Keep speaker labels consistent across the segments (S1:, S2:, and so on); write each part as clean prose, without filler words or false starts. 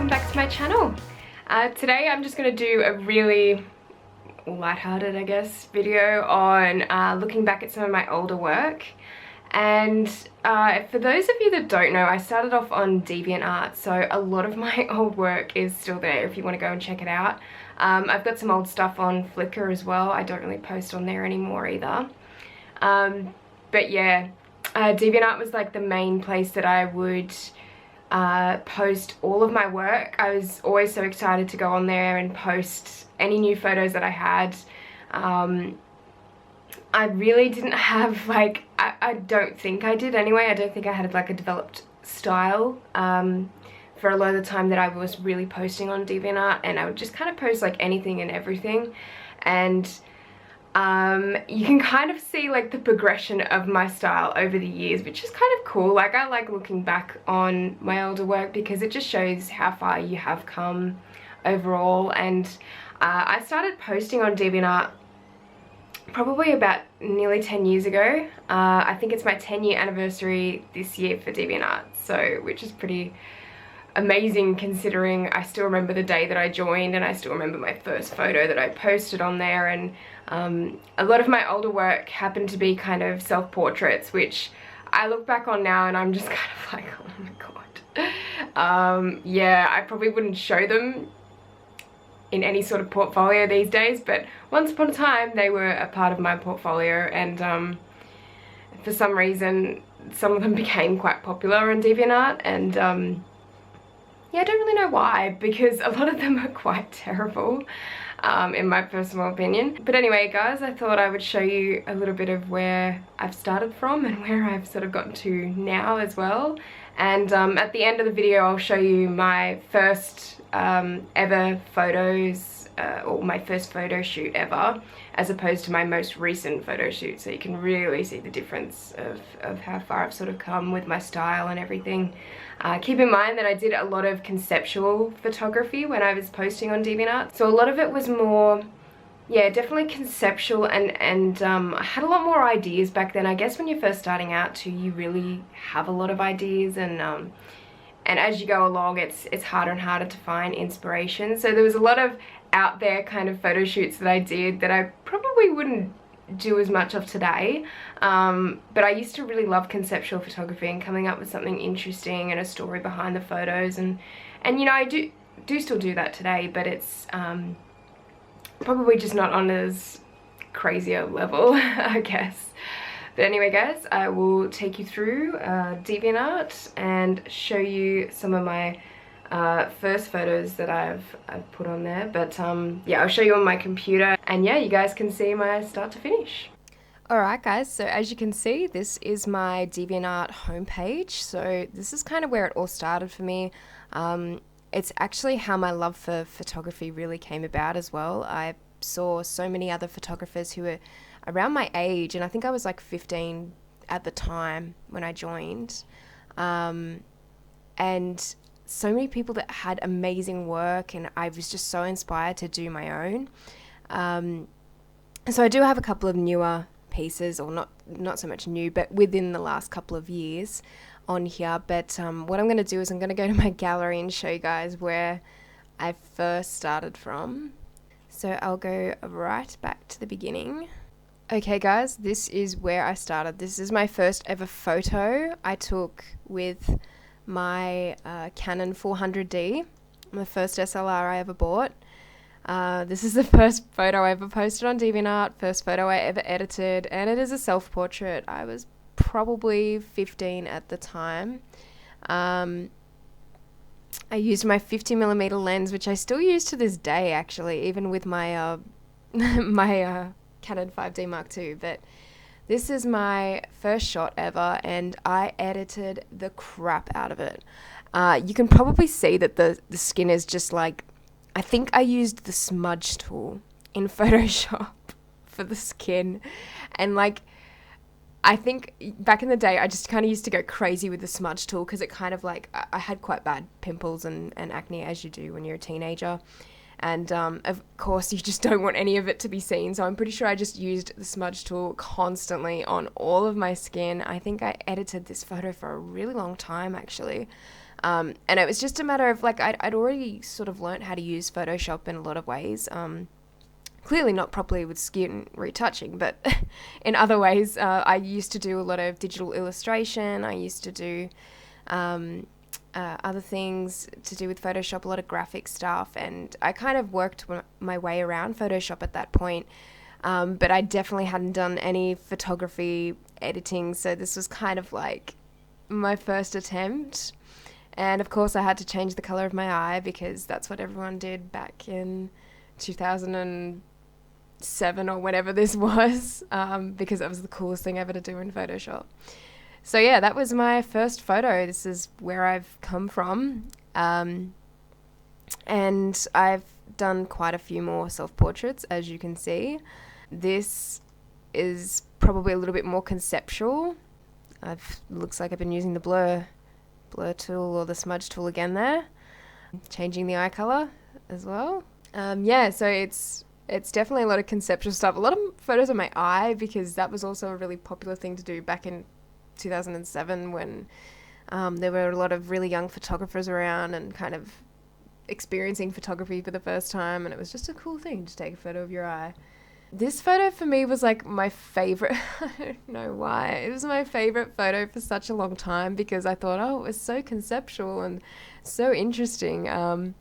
S1: welcome back to my channel. Today I'm just going to do a really lighthearted, I guess, video on looking back at some of my older work. And for those of you that don't know, I started off on DeviantArt, so a lot of my old work is still there if you want to go and check it out. I've got some old stuff on Flickr as well. I don't really post on there anymore either. But yeah, DeviantArt was like the main place that I would post all of my work. I was always so excited to go on there and post any new photos that I had. I really didn't have like, I don't think I did anyway. I don't think I had like a developed style for a lot of the time that I was really posting on DeviantArt, and I would just kind of post like anything and everything. And you can kind of see like the progression of my style over the years, which is kind of cool. Like, I like looking back on my older work because it just shows how far you have come overall. And I started posting on DeviantArt probably about nearly 10 years ago. I think it's my 10-year anniversary this year for DeviantArt, so which is pretty amazing considering I still remember the day that I joined, and I still remember my first photo that I posted on there. And a lot of my older work happened to be kind of self-portraits, which I look back on now and I'm just kind of like, oh my god. Yeah, I probably wouldn't show them in any sort of portfolio these days, but once upon a time they were a part of my portfolio, and for some reason some of them became quite popular on DeviantArt, and yeah, I don't really know why, because a lot of them are quite terrible in my personal opinion. But anyway guys, I thought I would show you a little bit of where I've started from and where I've sort of gotten to now as well. And at the end of the video I'll show you my first ever photos, or my first photo shoot ever, as opposed to my most recent photo shoot, so you can really see the difference of how far I've sort of come with my style and everything. Keep in mind that I did a lot of conceptual photography when I was posting on DeviantArt, so a lot of it was more, yeah, definitely conceptual, and I had a lot more ideas back then. I guess when you're first starting out too, you really have a lot of ideas, and as you go along it's harder and harder to find inspiration. So there was a lot of out there kind of photo shoots that I did that I probably wouldn't do as much of today, but I used to really love conceptual photography and coming up with something interesting and a story behind the photos, and you know, I do still do that today, but it's probably just not on as crazy a level I guess. But anyway guys, I will take you through DeviantArt and show you some of my first photos that I've put on there. But yeah, I'll show you on my computer, and yeah, you guys can see my start to finish. Alright guys, so as you can see, this is my DeviantArt homepage. So this is kind of where it all started for me. It's actually how my love for photography really came about as well. I saw so many other photographers who were around my age, and I think I was like 15 at the time when I joined, and so many people that had amazing work, and I was just so inspired to do my own. So I do have a couple of newer pieces, or not so much new, but within the last couple of years on here. But what I'm going to do is I'm going to go to my gallery and show you guys where I first started from. So I'll go right back to the beginning. Okay guys, this is where I started. This is my first ever photo I took with my Canon 400D, the first SLR I ever bought. This is the first photo I ever posted on DeviantArt, first photo I ever edited, and it is a self-portrait. I was probably 15 at the time. I used my 50mm lens, which I still use to this day actually, even with my my Canon 5D Mark II. But this is my first shot ever, and I edited the crap out of it. You can probably see that the skin is just like, I think I used the smudge tool in Photoshop for the skin, and like, I think back in the day I just kind of used to go crazy with the smudge tool, because it kind of like, I had quite bad pimples and acne, as you do when you're a teenager. And of course you just don't want any of it to be seen, so I'm pretty sure I just used the smudge tool constantly on all of my skin. I think I edited this photo for a really long time actually. And it was just a matter of like, I'd already sort of learnt how to use Photoshop in a lot of ways. Clearly not properly with skin retouching, but in other ways, I used to do a lot of digital illustration. I used to do other things to do with Photoshop, a lot of graphic stuff, and I kind of worked my way around Photoshop at that point. But I definitely hadn't done any photography editing, so this was kind of like my first attempt. And of course I had to change the color of my eye because that's what everyone did back in 2007 or whenever this was, because that was the coolest thing ever to do in Photoshop. So yeah, that was my first photo. This is where I've come from. And I've done quite a few more self-portraits, as you can see. This is probably a little bit more conceptual. Looks like I've been using the blur tool or the smudge tool again there. Changing the eye color as well. Yeah, so it's definitely a lot of conceptual stuff. A lot of photos of my eye, because that was also a really popular thing to do back in 2007 when there were a lot of really young photographers around and kind of experiencing photography for the first time, and it was just a cool thing to take a photo of your eye. This photo for me was like my favorite. I don't know why. It was my favorite photo for such a long time because I thought, oh, it was so conceptual and so interesting. And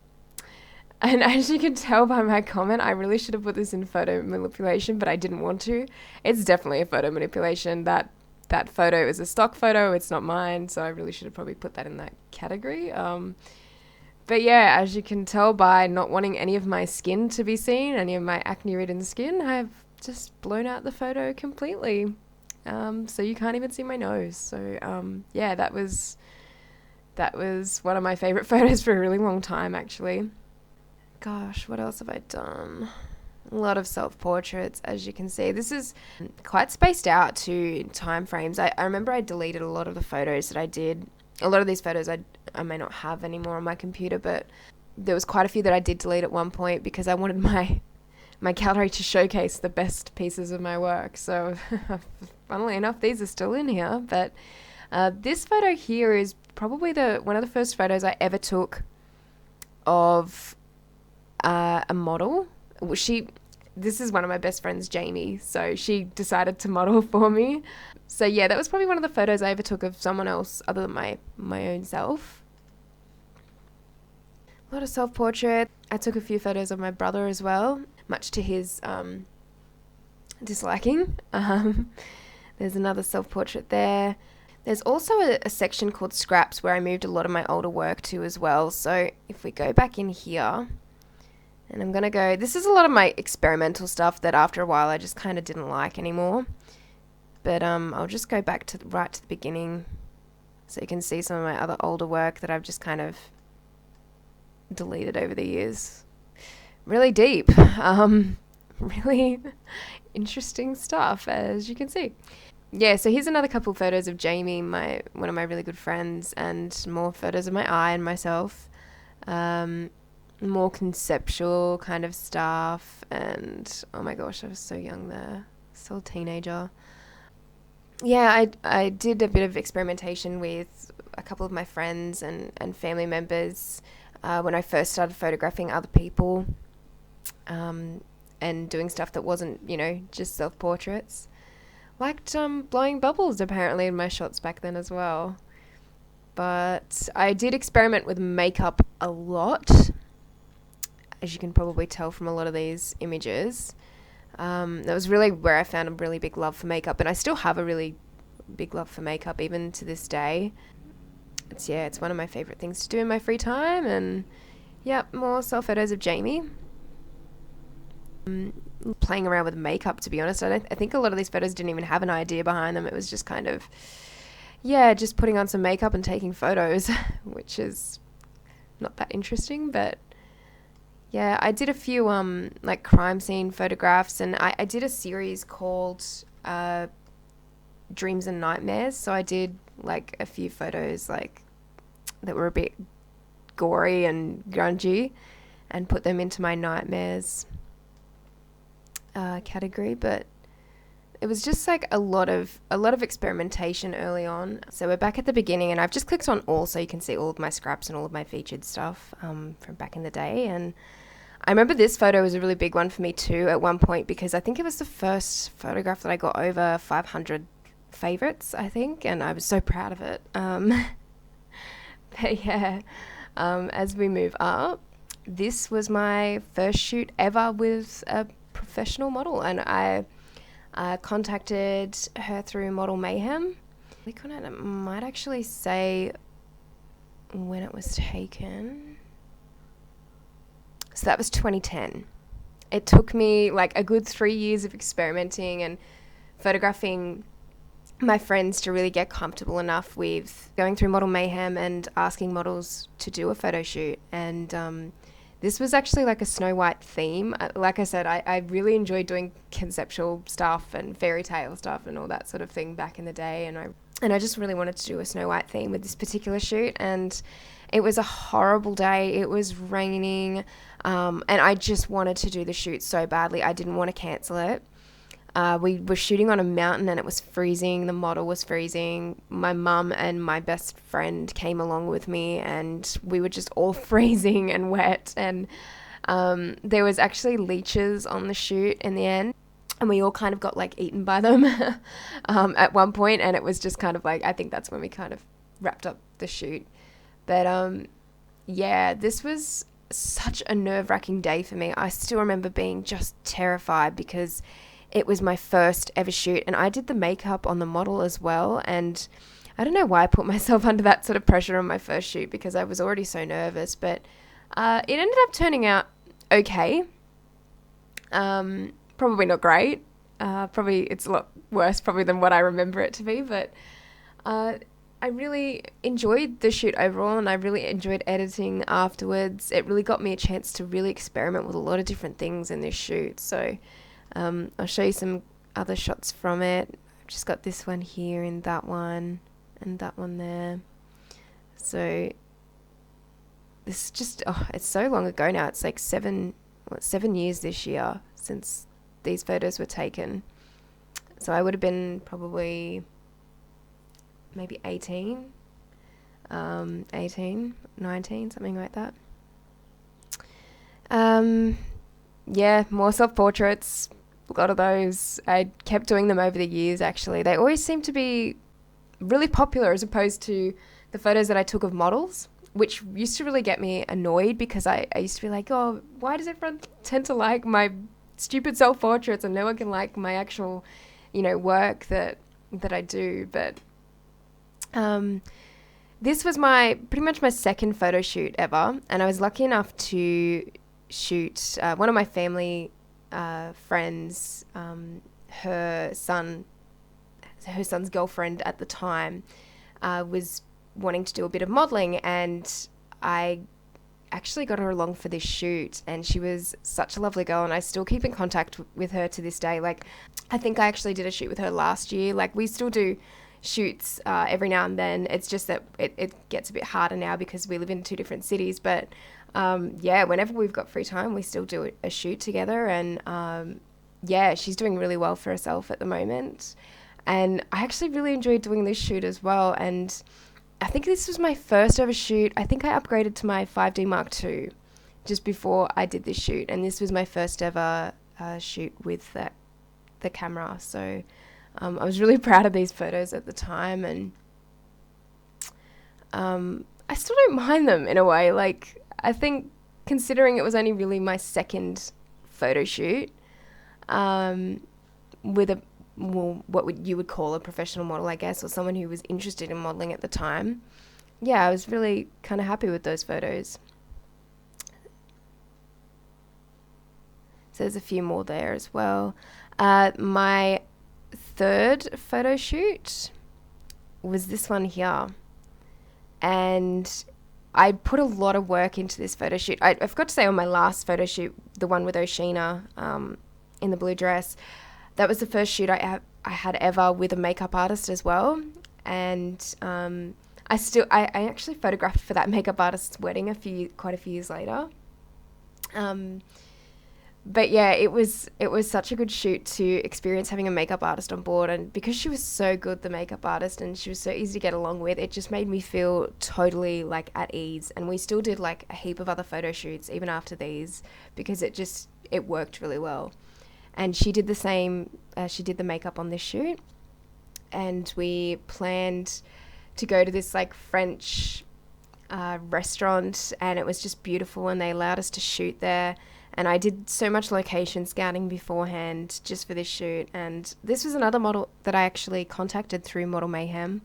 S1: as you can tell by my comment, I really should have put this in photo manipulation, but I didn't want to. It's definitely a photo manipulation. That photo is a stock photo. It's not mine, so I really should have probably put that in that category. But yeah, as you can tell by not wanting any of my skin to be seen, any of my acne-ridden skin, I've just blown out the photo completely. So you can't even see my nose. So yeah, that was one of my favorite photos for a really long time, actually. Gosh, what else have I done? A lot of self-portraits, as you can see. This is quite spaced out to time frames. I remember I deleted a lot of the photos that I did. A lot of these photos I may not have anymore on my computer, but there was quite a few that I did delete at one point because I wanted my gallery to showcase the best pieces of my work. So funnily enough, these are still in here. But this photo here is probably one of the first photos I ever took of a model. This is one of my best friends, Jamie, so she decided to model for me. So yeah, that was probably one of the photos I ever took of someone else other than my own self. A lot of self-portrait. I took a few photos of my brother as well, much to his disliking. There's another self-portrait there. There's also a section called Scraps where I moved a lot of my older work to as well. So if we go back in here, and I'm going to go, this is a lot of my experimental stuff that after a while I just kind of didn't like anymore. But I'll just go back right to the beginning so you can see some of my other older work that I've just kind of deleted over the years. Really deep. Really interesting stuff, as you can see. Yeah, so here's another couple photos of Jamie, one of my really good friends, and more photos of my eye and myself. More conceptual kind of stuff, and oh my gosh, I was so young there, still a teenager. Yeah, I did a bit of experimentation with a couple of my friends and family members when I first started photographing other people, and doing stuff that wasn't, just self-portraits. Liked blowing bubbles apparently in my shots back then as well. But I did experiment with makeup a lot, as you can probably tell from a lot of these images. That was really where I found a really big love for makeup, and I still have a really big love for makeup even to this day. It's one of my favorite things to do in my free time. And yeah, more self photos of Jamie. Playing around with makeup, to be honest. I think a lot of these photos didn't even have an idea behind them. It was just kind of, just putting on some makeup and taking photos, which is not that interesting, but yeah, I did a few like crime scene photographs, and I did a series called Dreams and Nightmares. So I did like a few photos like that were a bit gory and grungy, and put them into my nightmares category. But it was just like a lot of experimentation early on. So we're back at the beginning, and I've just clicked on all so you can see all of my scraps and all of my featured stuff from back in the day. And I remember this photo was a really big one for me too at one point, because I think it was the first photograph that I got over 500 favorites, I think, and I was so proud of it. But yeah, as we move up, this was my first shoot ever with a professional model, and I contacted her through Model Mayhem. Click on it, it might actually say when it was taken. So that was 2010. It took me like a good 3 years of experimenting and photographing my friends to really get comfortable enough with going through Model Mayhem and asking models to do a photo shoot. And this was actually like a Snow White theme. Like I said, I really enjoyed doing conceptual stuff and fairy tale stuff and all that sort of thing back in the day. And I just really wanted to do a Snow White theme with this particular shoot. And it was a horrible day. It was raining. And I just wanted to do the shoot so badly. I didn't want to cancel it. We were shooting on a mountain and it was freezing. The model was freezing. My mum and my best friend came along with me, and we were just all freezing and wet. And there was actually leeches on the shoot in the end, and we all kind of got like eaten by them at one point. And it was just kind of like, I think that's when we kind of wrapped up the shoot. But yeah, this was such a nerve-wracking day for me. I still remember being just terrified because it was my first ever shoot, and I did the makeup on the model as well. And I don't know why I put myself under that sort of pressure on my first shoot, because I was already so nervous. But it ended up turning out okay. Probably not great. Probably it's a lot worse probably than what I remember it to be. But I really enjoyed the shoot overall, and I really enjoyed editing afterwards. It really got me a chance to really experiment with a lot of different things in this shoot. So I'll show you some other shots from it. I've just got this one here and that one there. So this is just, it's so long ago now. It's like 7 years this year since these photos were taken. So I would have been probably maybe 18, 19, something like that. Yeah, more self-portraits. A lot of those. I kept doing them over the years, actually. They always seem to be really popular as opposed to the photos that I took of models, which used to really get me annoyed, because I used to be like, oh, why does everyone tend to like my stupid self-portraits and no one can like my actual, work that I do. But this was pretty much my second photo shoot ever, and I was lucky enough to shoot one of my family friends, her son's girlfriend at the time was wanting to do a bit of modeling, and I actually got her along for this shoot, and she was such a lovely girl, and I still keep in contact with her to this day. Like, I think I actually did a shoot with her last year. Like, we still do shoots every now and then. It's just that it gets a bit harder now because we live in 2 different cities, but yeah, whenever we've got free time, we still do a shoot together. And yeah, she's doing really well for herself at the moment. And I actually really enjoyed doing this shoot as well. And I think this was my first ever shoot. I think I upgraded to my 5D Mark II just before I did this shoot. And this was my first ever shoot with the camera. So I was really proud of these photos at the time. And I still don't mind them in a way. Like, I think considering it was only really my second photo shoot with what you would call a professional model, I guess, or someone who was interested in modeling at the time. Yeah, I was really kind of happy with those photos. So there's a few more there as well. My third photo shoot was this one here. And I put a lot of work into this photo shoot. I forgot to say on my last photo shoot, the one with Oshina in the blue dress, that was the first shoot I had ever with a makeup artist as well. And I actually photographed for that makeup artist's wedding quite a few years later.
S2: But yeah, it was such a good shoot to experience having a makeup artist on board, and because she was so good, the makeup artist, and she was so easy to get along with, it just made me feel totally like at ease. And we still did like a heap of other photo shoots even after these, because it worked really well. And she did the same. She did the makeup on this shoot, and we planned to go to this like French restaurant, and it was just beautiful, and they allowed us to shoot there. And I did so much location scouting beforehand just for this shoot. And this was another model that I actually contacted through Model Mayhem.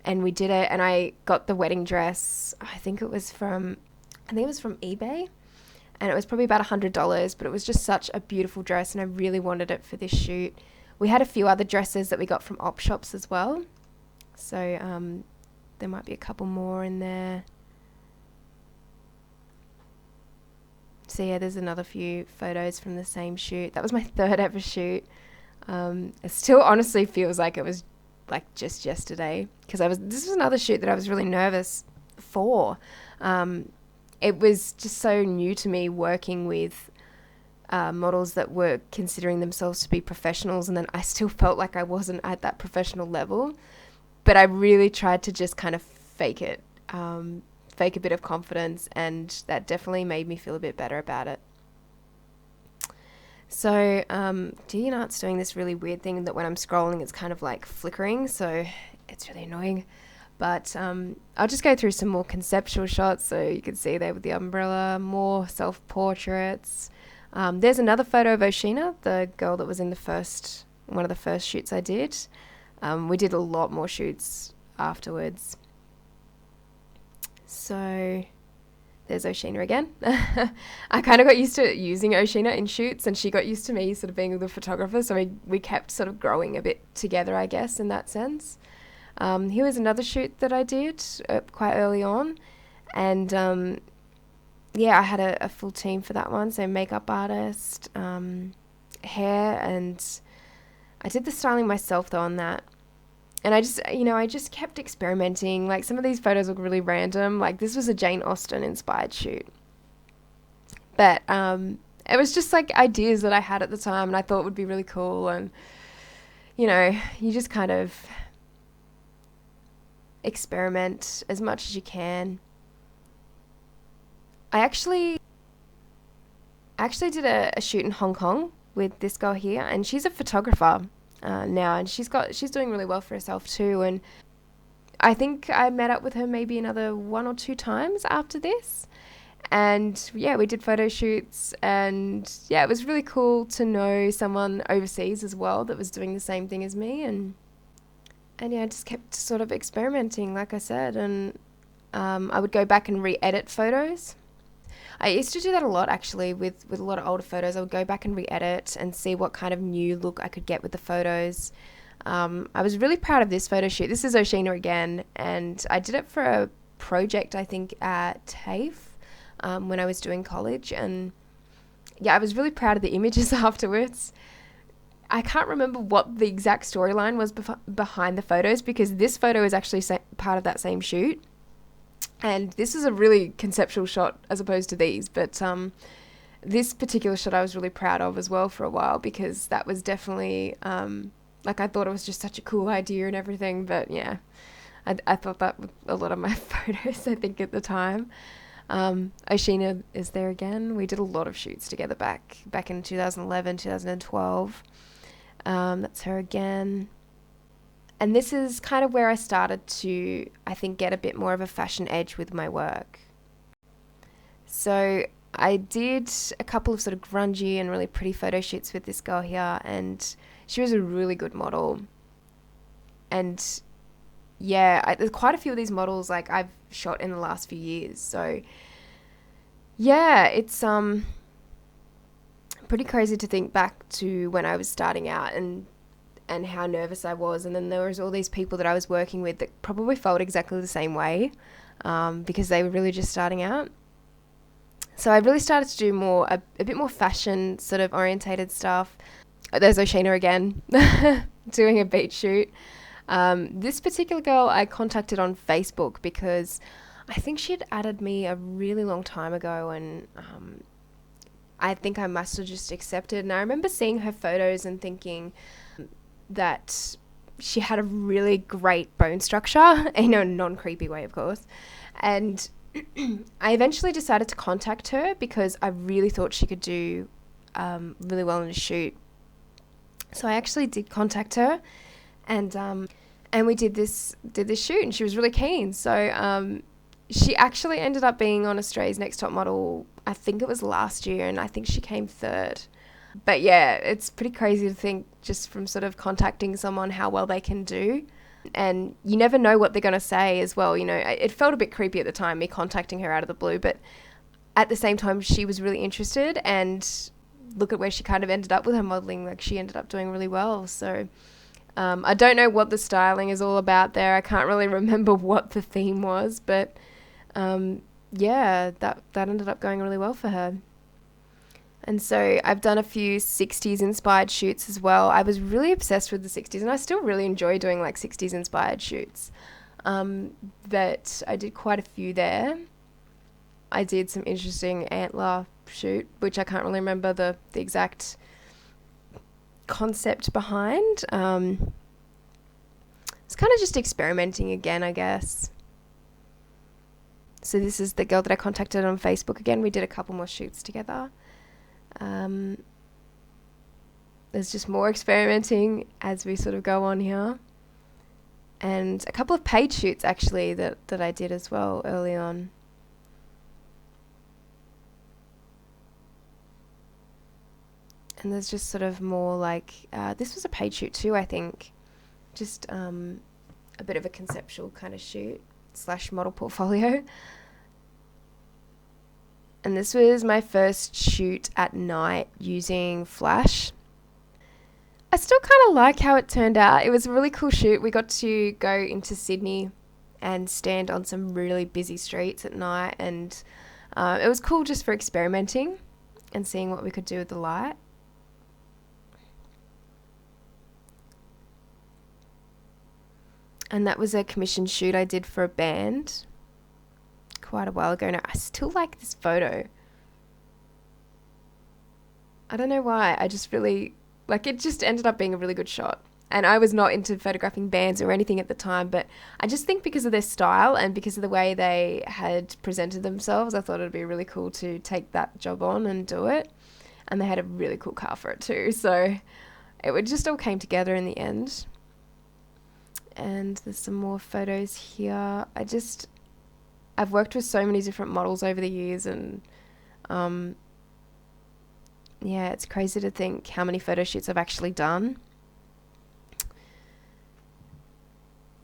S2: And we did it, and I got the wedding dress. I think it was from eBay. And it was probably about $100, but it was just such a beautiful dress, and I really wanted it for this shoot. We had a few other dresses that we got from op shops as well. So there might be a couple more in there. So yeah, there's another few photos from the same shoot. That was my third ever shoot. It still honestly feels like it was like just yesterday, because this was another shoot that I was really nervous for. It was just so new to me, working with models that were considering themselves to be professionals, and then I still felt like I wasn't at that professional level. But I really tried to just kind of fake it. Fake a bit of confidence, and that definitely made me feel a bit better about it. So DeviantArt's doing this really weird thing that when I'm scrolling it's kind of like flickering, so it's really annoying. But I'll just go through some more conceptual shots, so you can see there with the umbrella, more self-portraits. There's another photo of Oshina, the girl that was in one of the first shoots I did. We did a lot more shoots afterwards. So there's Oshina again. I kind of got used to using Oshina in shoots, and she got used to me sort of being the photographer, so we kept sort of growing a bit together, I guess, in that sense. Here was another shoot that I did quite early on, and yeah, I had a full team for that one, so makeup artist, hair, and I did the styling myself though on that. And I just kept experimenting. Like, some of these photos look really random. Like, this was a Jane Austen inspired shoot. But it was just like ideas that I had at the time, and I thought would be really cool. And, you just kind of experiment as much as you can. I actually did a shoot in Hong Kong with this girl here, and she's a photographer now, and she's doing really well for herself too. And I think I met up with her maybe another 1 or 2 times after this, and yeah, we did photo shoots, and yeah, it was really cool to know someone overseas as well that was doing the same thing as me. And yeah, I just kept sort of experimenting, like I said, and I would go back and re-edit photos. I used to do that a lot, actually, with a lot of older photos. I would go back and re-edit and see what kind of new look I could get with the photos. I was really proud of this photo shoot. This is Oshina again, and I did it for a project, I think, at TAFE when I was doing college. And yeah, I was really proud of the images afterwards. I can't remember what the exact storyline was behind the photos, because this photo is actually part of that same shoot. And this is a really conceptual shot as opposed to these. But this particular shot I was really proud of as well for a while, because that was definitely, like, I thought it was just such a cool idea and everything. But yeah, I thought that with a lot of my photos, I think, at the time. Oshina is there again. We did a lot of shoots together back in 2011, 2012. That's her again. And this is kind of where I started to, I think, get a bit more of a fashion edge with my work. So I did a couple of sort of grungy and really pretty photo shoots with this girl here, and she was a really good model. And yeah, there's quite a few of these models like I've shot in the last few years. So yeah, it's pretty crazy to think back to when I was starting out and how nervous I was. And then there was all these people that I was working with that probably felt exactly the same way, because they were really just starting out. So I really started to do a bit more fashion sort of orientated stuff. There's Oshina again, doing a beach shoot. This particular girl I contacted on Facebook because I think she'd added me a really long time ago, and I think I must have just accepted. And I remember seeing her photos and thinking that she had a really great bone structure in a non-creepy way, of course. And I eventually decided to contact her because I really thought she could do really well in a shoot. So I actually did contact her, and we did this shoot, and she was really keen. So she actually ended up being on Australia's Next Top Model. I think it was last year, and I think she came third. But yeah, it's pretty crazy to think just from sort of contacting someone how well they can do. And you never know what they're going to say as well. You know, it felt a bit creepy at the time, me contacting her out of the blue, but at the same time, she was really interested, and look at where she kind of ended up with her modeling. Like, she ended up doing really well. So I don't know what the styling is all about there. I can't really remember what the theme was, but yeah, that ended up going really well for her. And so I've done a few 60s inspired shoots as well. I was really obsessed with the 60s, and I still really enjoy doing like 60s inspired shoots. But I did quite a few there. I did some interesting antler shoot, which I can't really remember the exact concept behind. It's kind of just experimenting again, I guess. So this is the girl that I contacted on Facebook again. We did a couple more shoots together. There's just more experimenting as we sort of go on here, and a couple of paid shoots actually that I did as well early on. And there's just sort of more like this was a paid shoot too, I think, just a bit of a conceptual kind of shoot / model portfolio. And this was my first shoot at night using flash. I still kind of like how it turned out. It was a really cool shoot. We got to go into Sydney and stand on some really busy streets at night. And it was cool just for experimenting and seeing what we could do with the light. And that was a commissioned shoot I did for a band quite a while ago now. I still like this photo. I don't know why. I just really like it. Just ended up being a really good shot. And I was not into photographing bands or anything at the time, but I just think because of their style and because of the way they had presented themselves, I thought it'd be really cool to take that job on and do it. And they had a really cool car for it too. So it just all came together in the end. And there's some more photos here. I've worked with so many different models over the years, and yeah, it's crazy to think how many photo shoots I've actually done.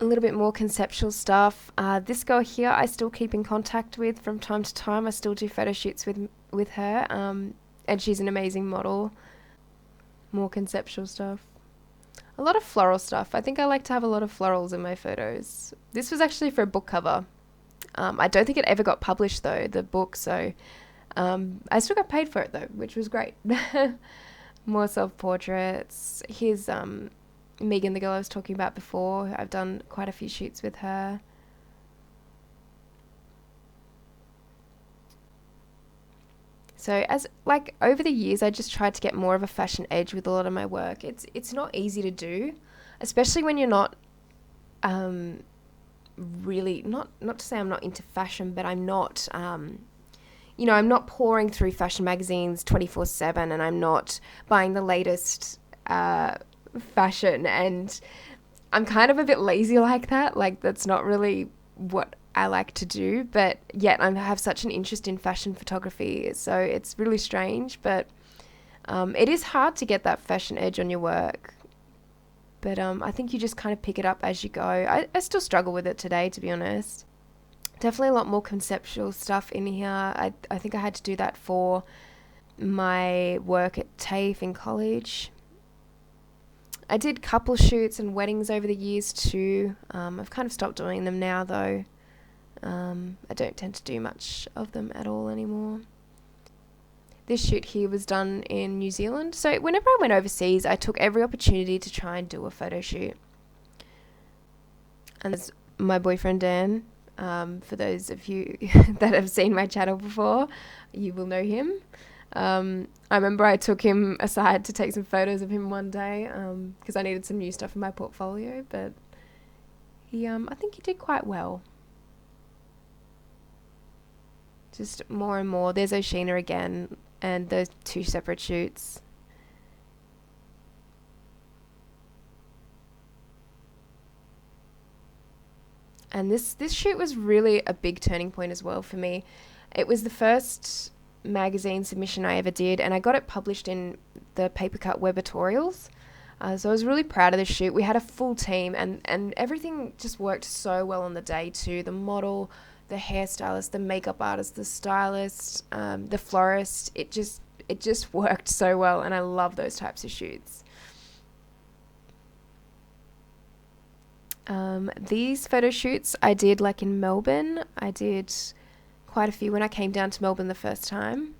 S2: A little bit more conceptual stuff. This girl here I still keep in contact with from time to time. I still do photo shoots with her, and she's an amazing model. More conceptual stuff. A lot of floral stuff. I think I like to have a lot of florals in my photos. This was actually for a book cover. I don't think it ever got published though, the book, so I still got paid for it though, which was great. More self-portraits. Here's Megan, the girl I was talking about before. I've done quite a few shoots with her. So as like over the years, I just tried to get more of a fashion edge with a lot of my work. It's not easy to do, especially when you're not really not to say I'm not into fashion, but I'm not I'm not pouring through fashion magazines 24/7, and I'm not buying the latest fashion, and I'm kind of a bit lazy like that. Like, that's not really what I like to do, but yet I have such an interest in fashion photography, so it's really strange, but it is hard to get that fashion edge on your work. But I think you just kind of pick it up as you go. I still struggle with it today, to be honest. Definitely a lot more conceptual stuff in here. I think I had to do that for my work at TAFE in college. I did couple shoots and weddings over the years too. I've kind of stopped doing them now though. I don't tend to do much of them at all anymore. This shoot here was done in New Zealand. So whenever I went overseas, I took every opportunity to try and do a photo shoot. And there's my boyfriend Dan. For those of you that have seen my channel before, you will know him. I remember I took him aside to take some photos of him one day because I needed some new stuff in my portfolio, but he, I think he did quite well. Just more and more. There's Oceana again, and those 2 separate shoots. And this shoot was really a big turning point as well for me. It was the first magazine submission I ever did, and I got it published in the Papercut Web Tutorials. So I was really proud of this shoot. We had a full team, and everything just worked so well on the day too. The model, the hairstylist, the makeup artist, the stylist, the florist. It just worked so well, and I love those types of shoots. These photo shoots I did like in Melbourne. I did quite a few when I came down to Melbourne the first time.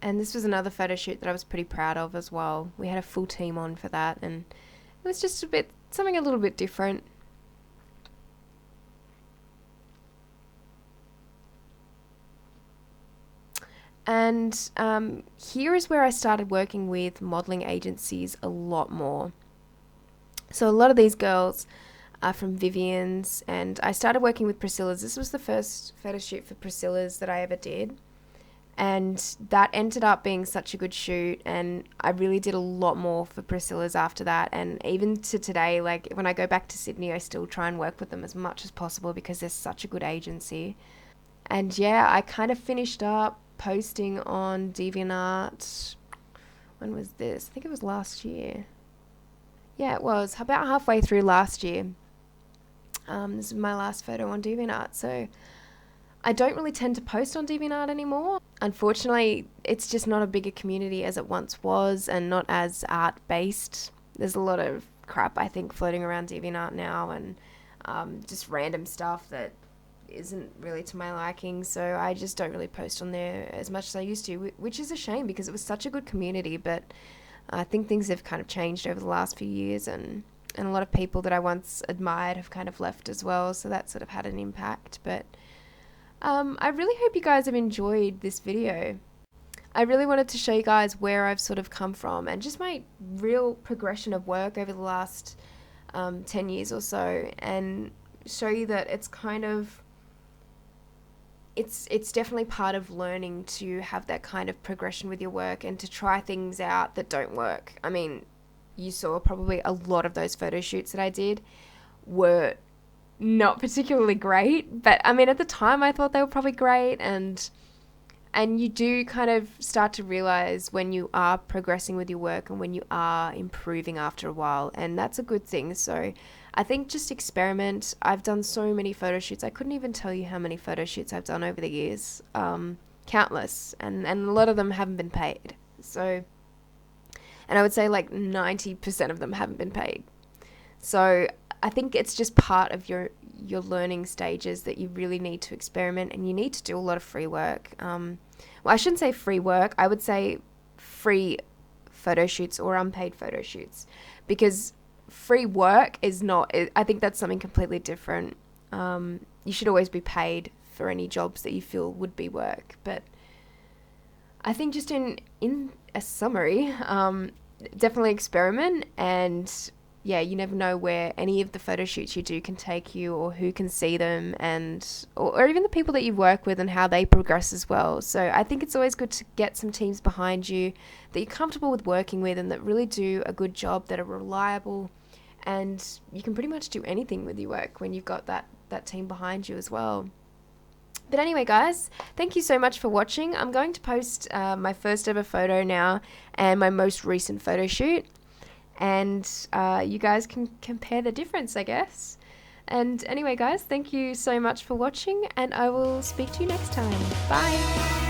S2: And this was another photo shoot that I was pretty proud of as well. We had a full team on for that, and it was just something a little bit different. And here is where I started working with modeling agencies a lot more. So a lot of these girls are from Vivian's, and I started working with Priscilla's. This was the first photo shoot for Priscilla's that I ever did. And that ended up being such a good shoot, and I really did a lot more for Priscilla's after that. And even to today, like when I go back to Sydney, I still try and work with them as much as possible because they're such a good agency. And yeah, I kind of finished up posting on DeviantArt. When was this? I think it was last year. Yeah, it was about halfway through last year. This is my last photo on DeviantArt. So I don't really tend to post on DeviantArt anymore. Unfortunately, it's just not a bigger community as it once was, and not as art-based. There's a lot of crap, I think, floating around DeviantArt now, and just random stuff that isn't really to my liking, so I just don't really post on there as much as I used to, which is a shame because it was such a good community. But I think things have kind of changed over the last few years, and a lot of people that I once admired have kind of left as well, so that sort of had an impact. But I really hope you guys have enjoyed this video. I really wanted to show you guys where I've sort of come from and just my real progression of work over the last 10 years or so, and show you that it's kind of it's definitely part of learning to have that kind of progression with your work and to try things out that don't work. I mean, you saw probably a lot of those photo shoots that I did were not particularly great, but I mean at the time I thought they were probably great, and you do kind of start to realize when you are progressing with your work and when you are improving after a while, and that's a good thing. So I think just experiment. I've done so many photo shoots. I couldn't even tell you how many photo shoots I've done over the years. Countless, and a lot of them haven't been paid. So, and I would say like 90% of them haven't been paid. So I think it's just part of your learning stages that you really need to experiment, and you need to do a lot of free work. Well, I shouldn't say free work. I would say free photo shoots or unpaid photo shoots, because free work is not, I think that's something completely different. You should always be paid for any jobs that you feel would be work. But I think just in a summary, definitely experiment, and yeah, you never know where any of the photo shoots you do can take you, or who can see them, and or even the people that you work with and how they progress as well. So I think it's always good to get some teams behind you that you're comfortable with working with and that really do a good job, that are reliable, and you can pretty much do anything with your work when you've got that team behind you as well. But anyway, guys, thank you so much for watching. I'm going to post my first ever photo now and my most recent photo shoot, and you guys can compare the difference, I guess. And anyway, guys, thank you so much for watching, and I will speak to you next time. Bye!